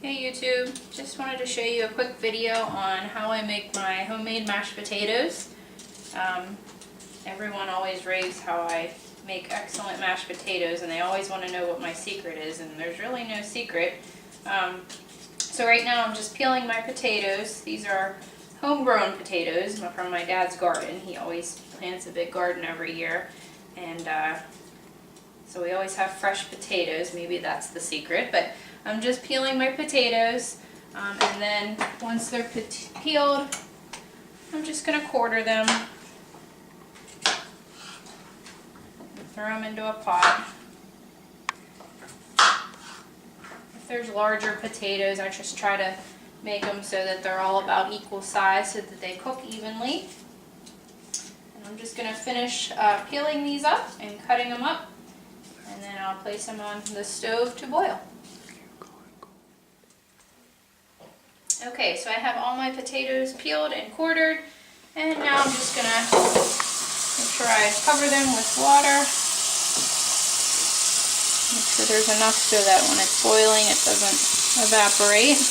Hey YouTube, just wanted to show you a quick video on how I make my homemade mashed potatoes. Everyone always raves how I make excellent mashed potatoes and they always want to know what my secret is, and there's really no secret. So right now I'm just peeling my potatoes. These are homegrown potatoes from my dad's garden. He always plants a big garden every year, and so we always have fresh potatoes. Maybe that's the secret, but I'm just peeling my potatoes, and then once they're peeled, I'm just going to quarter them, throw them into a pot. If there's larger potatoes, I just try to make them so that they're all about equal size so that they cook evenly. And I'm just going to finish peeling these up and cutting them up, and then I'll place them on the stove to boil. Okay, so I have all my potatoes peeled and quartered, and now I'm just going to make sure I cover them with water. Make sure there's enough so that when it's boiling it doesn't evaporate.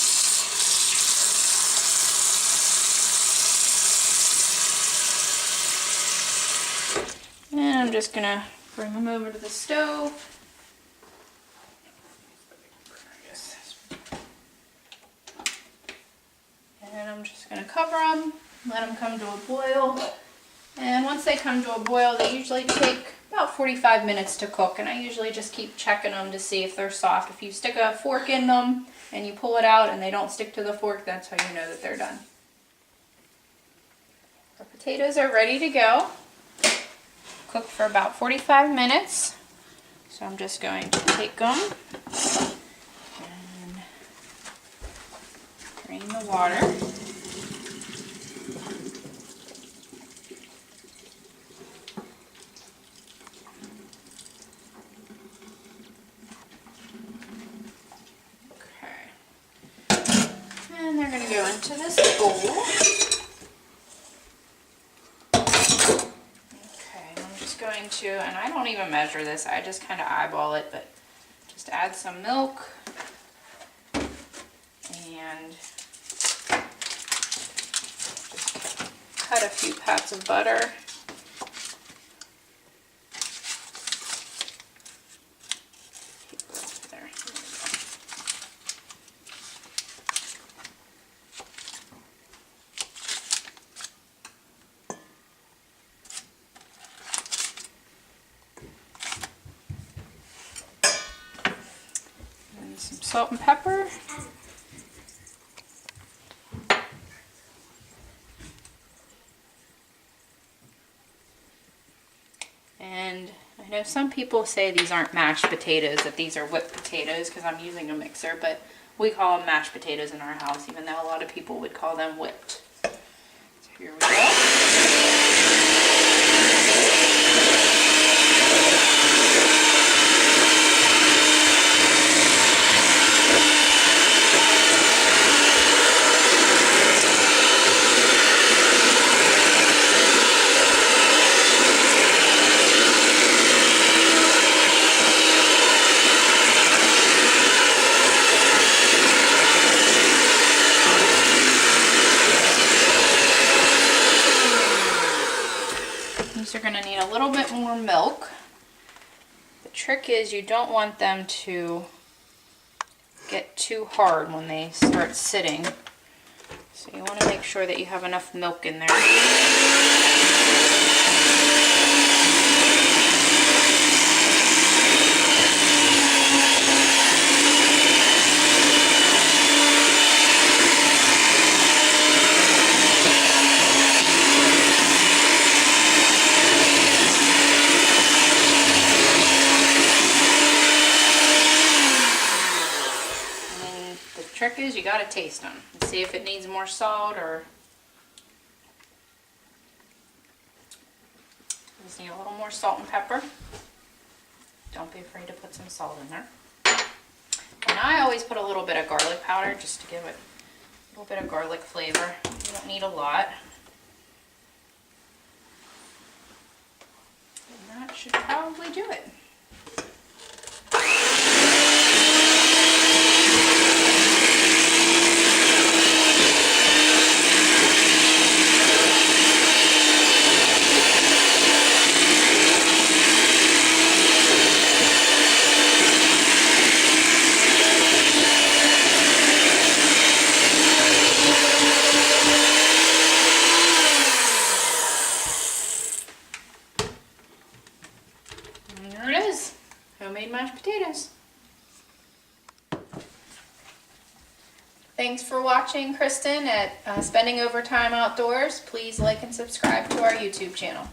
And I'm just going to bring them over to the stove. And I'm just going to cover them, let them come to a boil. And once they come to a boil, they usually take about 45 minutes to cook. And I usually just keep checking them to see if they're soft. If you stick a fork in them and you pull it out and they don't stick to the fork, that's how you know that they're done. The potatoes are ready to go. Cook for about 45 minutes. So I'm just going to take them and drain the water. Okay. And they're going to go into this bowl. Okay, I'm just going to, and I don't even measure this, I just kind of eyeball it, but just add some milk and cut a few pats of butter. There. And some salt and pepper. And I know some people say these aren't mashed potatoes, that these are whipped potatoes because I'm using a mixer, but we call them mashed potatoes in our house, even though a lot of people would call them whipped. So here we go. These are going to need a little bit more milk. The trick is you don't want them to get too hard when they start sitting. So you want to make sure that you have enough milk in there. Trick is you got to taste them and see if it needs more salt or just need a little more salt and pepper. Don't be afraid to put some salt in there. And I always put a little bit of garlic powder just to give it a little bit of garlic flavor. You don't need a lot. And that should probably do it. Thanks for watching, Kristen, at Spending Overtime Outdoors. Please like and subscribe to our YouTube channel.